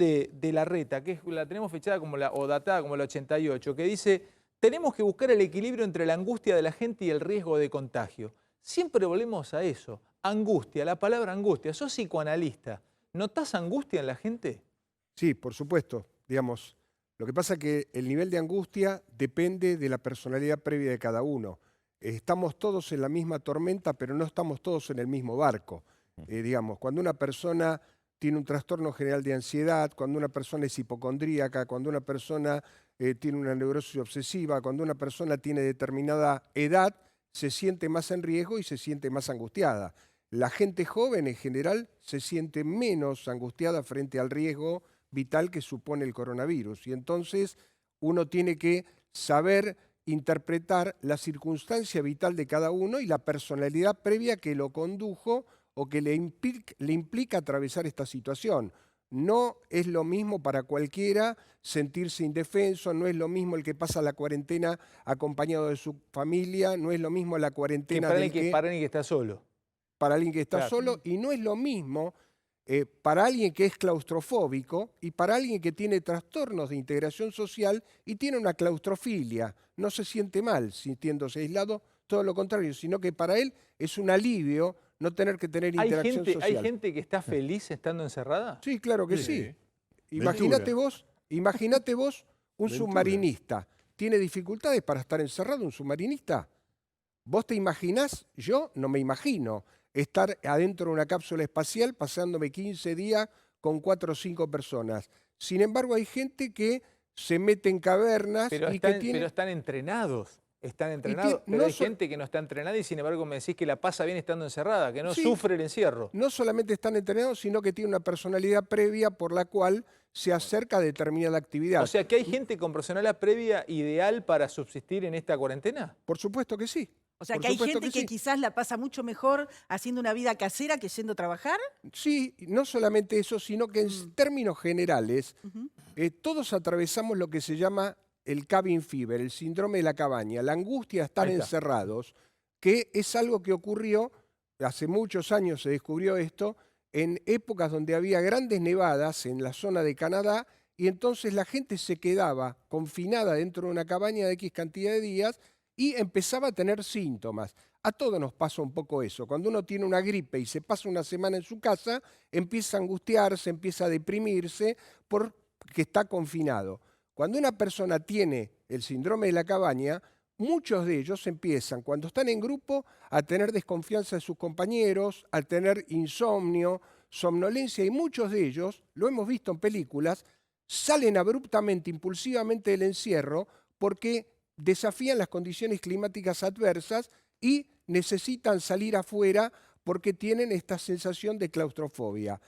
de Larreta, que la tenemos fechada como o datada como la 88, que dice: tenemos que buscar el equilibrio entre la angustia de la gente y el riesgo de contagio. Siempre volvemos a eso, angustia, la palabra angustia. ¿Sos psicoanalista? ¿Notás angustia en la gente? Sí, por supuesto. Digamos, lo que pasa es que el nivel de angustia depende de la personalidad previa de cada uno. Estamos todos en la misma tormenta, pero no estamos todos en el mismo barco. Digamos, cuando una persona tiene un trastorno general de ansiedad, cuando una persona es hipocondríaca, cuando una persona tiene una neurosis obsesiva, cuando una persona tiene determinada edad, se siente más en riesgo y se siente más angustiada. La gente joven en general se siente menos angustiada frente al riesgo vital que supone el coronavirus. Y entonces uno tiene que saber interpretar la circunstancia vital de cada uno y la personalidad previa que lo condujo o que le implica atravesar esta situación. No es lo mismo para cualquiera sentirse indefenso, no es lo mismo el que pasa la cuarentena acompañado de su familia, no es lo mismo la cuarentena para alguien que está solo. Para alguien que está Claro. solo, y no es lo mismo para alguien que es claustrofóbico y para alguien que tiene trastornos de integración social y tiene una claustrofilia. No se siente mal sintiéndose aislado, todo lo contrario, sino que para él es un alivio no tener que tener interacción social. ¿Hay gente que está feliz estando encerrada? Sí, claro que sí. Sí. Imagínate vos un Ventura. submarinista. ¿Tiene dificultades para estar encerrado un submarinista? ¿Vos te imaginás? Yo no me imagino estar adentro de una cápsula espacial pasándome 15 días con 4 o 5 personas. Sin embargo, hay gente que se mete en cavernas Pero están entrenados. Están entrenados, pero hay gente que no está entrenada y sin embargo me decís que la pasa bien estando encerrada, que no sufre el encierro. No solamente están entrenados, sino que tiene una personalidad previa por la cual se acerca a determinada actividad. O sea, ¿que hay gente con personalidad previa ideal para subsistir en esta cuarentena? Por supuesto que sí. O sea, que hay gente que quizás la pasa mucho mejor haciendo una vida casera que yendo a trabajar. Sí, no solamente eso, sino que en términos generales, todos atravesamos lo que se llama el cabin fever, el síndrome de la cabaña, la angustia de estar encerrados, que es algo que ocurrió, hace muchos años se descubrió esto, en épocas donde había grandes nevadas en la zona de Canadá, y entonces la gente se quedaba confinada dentro de una cabaña de X cantidad de días y empezaba a tener síntomas. A todos nos pasa un poco eso. Cuando uno tiene una gripe y se pasa una semana en su casa, empieza a angustiarse, empieza a deprimirse porque está confinado. Cuando una persona tiene el síndrome de la cabaña, muchos de ellos empiezan, cuando están en grupo, a tener desconfianza de sus compañeros, a tener insomnio, somnolencia, y muchos de ellos, lo hemos visto en películas, salen abruptamente, impulsivamente del encierro porque desafían las condiciones climáticas adversas y necesitan salir afuera porque tienen esta sensación de claustrofobia.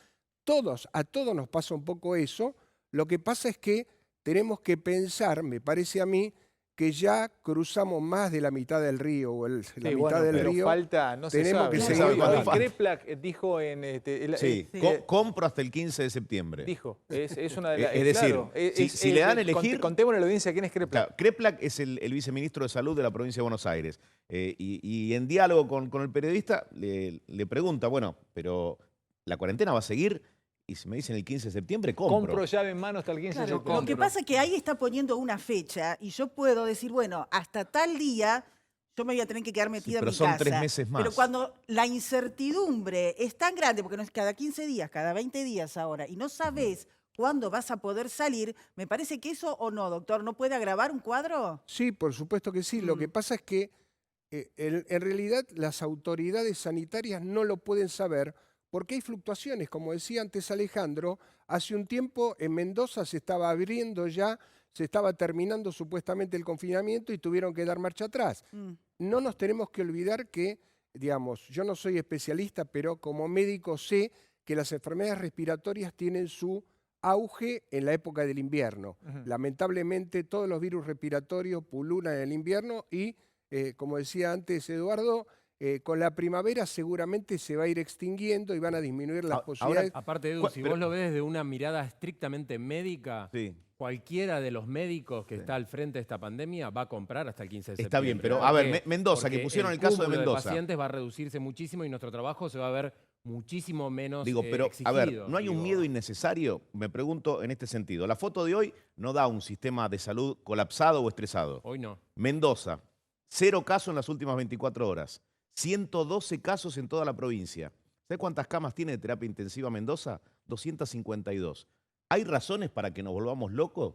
A todos nos pasa un poco eso. Lo que pasa es que tenemos que pensar, me parece a mí, que ya cruzamos más de la mitad del río, o la mitad del río. Falta, no se tenemos sabe. que Hoy seguir. Kreplak dijo en... compro hasta el 15 de septiembre. Dijo, es una de las... Es decir, si le dan a elegir... Contémosle a la audiencia quién es Kreplak. Claro, Kreplak es el viceministro de Salud de la provincia de Buenos Aires. Y en diálogo con el periodista le pregunta, bueno, pero ¿la cuarentena va a seguir? Y si me dicen el 15 de septiembre, Compro llave en mano hasta el 15 de Claro, septiembre. lo que pasa es que ahí está poniendo una fecha y yo puedo decir, bueno, hasta tal día yo me voy a tener que quedar metida en mi casa. Pero son 3 meses más. Pero cuando la incertidumbre es tan grande, porque no es cada 15 días, cada 20 días ahora, y no sabes cuándo vas a poder salir, me parece que eso o no, doctor, ¿no puede agravar un cuadro? Sí, por supuesto que sí. Lo que pasa es que en realidad las autoridades sanitarias no lo pueden saber porque hay fluctuaciones. Como decía antes Alejandro, hace un tiempo en Mendoza se estaba abriendo ya, se estaba terminando supuestamente el confinamiento y tuvieron que dar marcha atrás. No nos tenemos que olvidar que, digamos, yo no soy especialista, pero como médico sé que las enfermedades respiratorias tienen su auge en la época del invierno. Lamentablemente todos los virus respiratorios pululan en el invierno y, como decía antes Eduardo, con la primavera seguramente se va a ir extinguiendo y van a disminuir las posibilidades. Aparte, Edu, si vos lo ves desde una mirada estrictamente médica, cualquiera de los médicos que está al frente de esta pandemia va a comprar hasta el 15 de septiembre. Está bien, pero a ver, Mendoza, que pusieron el caso de Mendoza. De pacientes va a reducirse muchísimo y nuestro trabajo se va a ver muchísimo menos Digo, pero a exigido. ver, ¿no hay un Digo, miedo innecesario? Me pregunto en este sentido. La foto de hoy no da un sistema de salud colapsado o estresado. Hoy no. Mendoza, 0 casos en las últimas 24 horas. 112 casos en toda la provincia. ¿Sabe cuántas camas tiene de terapia intensiva Mendoza? 252. ¿Hay razones para que nos volvamos locos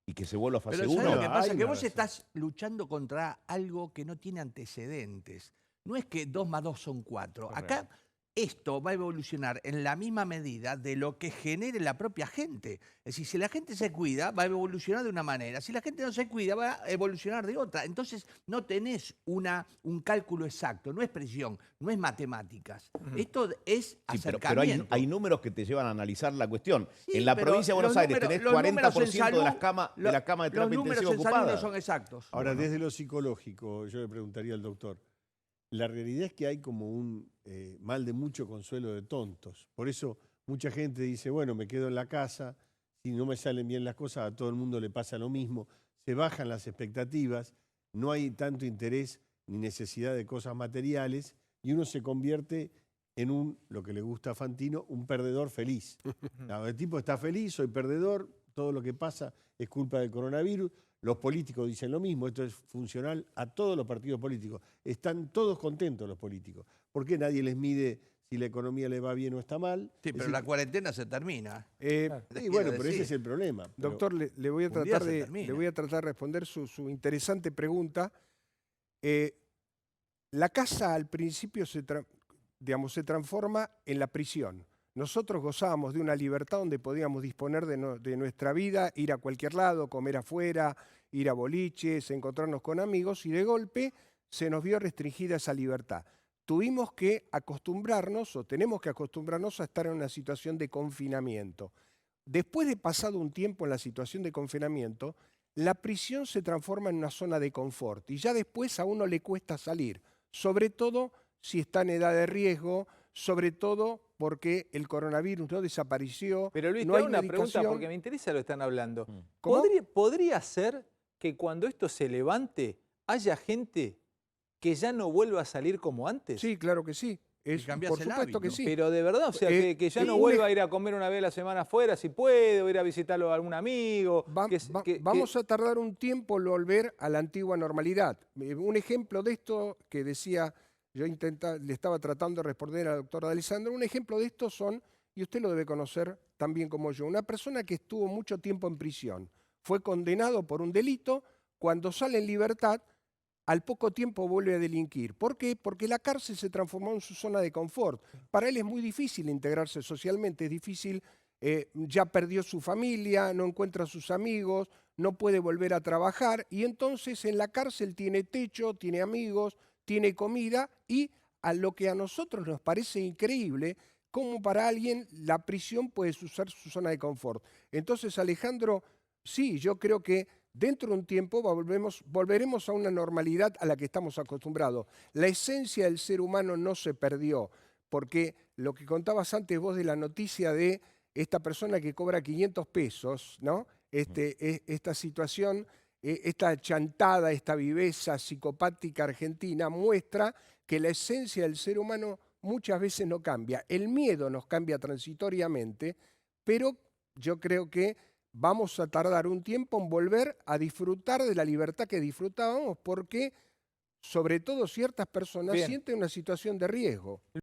y que se vuelva a fase Pero 1? ¿sabes lo que pasa? hay Que una vos razón. estás luchando contra algo que no tiene antecedentes. No es que 2 más 2 son 4. Correcto. Acá esto va a evolucionar en la misma medida de lo que genere la propia gente. Es decir, si la gente se cuida, va a evolucionar de una manera. Si la gente no se cuida, va a evolucionar de otra. Entonces, no tenés un cálculo exacto, no es precisión, no es matemáticas. Esto es Sí, pero acercamiento. hay números que te llevan a analizar la cuestión. Sí, en la pero provincia de Buenos los Aires números- tenés los números en 40% de las salud- camas de la cama de Los terapia números intensiva en salud no ocupadas. son exactos. Ahora, desde lo psicológico, yo le preguntaría al doctor, la realidad es que hay como un mal de mucho consuelo de tontos. Por eso mucha gente dice, bueno, me quedo en la casa, si no me salen bien las cosas, a todo el mundo le pasa lo mismo, se bajan las expectativas, no hay tanto interés ni necesidad de cosas materiales y uno se convierte en lo que le gusta a Fantino, un perdedor feliz. Claro, el tipo está feliz, soy perdedor, todo lo que pasa es culpa del coronavirus. Los políticos dicen lo mismo, esto es funcional a todos los partidos políticos. Están todos contentos los políticos. ¿Por qué nadie les mide si la economía le va bien o está mal? Sí, Es pero decir, la cuarentena se termina. sí, bueno, pero ese es el problema. Pero Doctor, le voy a un día tratar se de, termina. le voy a tratar de responder su interesante pregunta. La casa al principio se transforma en la prisión. Nosotros gozábamos de una libertad donde podíamos disponer de nuestra vida, ir a cualquier lado, comer afuera, ir a boliches, encontrarnos con amigos, y de golpe se nos vio restringida esa libertad. Tuvimos que acostumbrarnos, o tenemos que acostumbrarnos a estar en una situación de confinamiento. Después de pasado un tiempo en la situación de confinamiento, la prisión se transforma en una zona de confort y ya después a uno le cuesta salir, sobre todo si está en edad de riesgo, sobre todo porque el coronavirus no desapareció. Pero Luis, no te hay hago una pregunta medicación. porque me interesa lo que están hablando. ¿Cómo? ¿Podría ser que cuando esto se levante haya gente que ya no vuelva a salir como antes? Sí, claro que sí. cambias Por el supuesto hábito. que sí. Pero de verdad, o sea, que ya sí, no un vuelva a ir a comer una vez a la semana afuera, si puede, o ir a visitarlo a algún amigo. Vamos a tardar un tiempo en volver a la antigua normalidad. Un ejemplo de esto que decía, le estaba tratando de responder al doctor Alessandro, un ejemplo de esto son, y usted lo debe conocer tan bien como yo, una persona que estuvo mucho tiempo en prisión, fue condenado por un delito, cuando sale en libertad, al poco tiempo vuelve a delinquir. ¿Por qué? Porque la cárcel se transformó en su zona de confort. Para él es muy difícil integrarse socialmente, es difícil, ya perdió su familia, no encuentra a sus amigos, no puede volver a trabajar y entonces en la cárcel tiene techo, tiene amigos, tiene comida y a lo que a nosotros nos parece increíble, como para alguien la prisión puede ser su zona de confort. Entonces, Alejandro, sí, yo creo que dentro de un tiempo volveremos a una normalidad a la que estamos acostumbrados. La esencia del ser humano no se perdió, porque lo que contabas antes vos de la noticia de esta persona que cobra 500 pesos, ¿no? Esta situación, esta chantada, esta viveza psicopática argentina muestra que la esencia del ser humano muchas veces no cambia. El miedo nos cambia transitoriamente, pero yo creo que vamos a tardar un tiempo en volver a disfrutar de la libertad que disfrutábamos porque, sobre todo, ciertas personas Bien. sienten una situación de riesgo.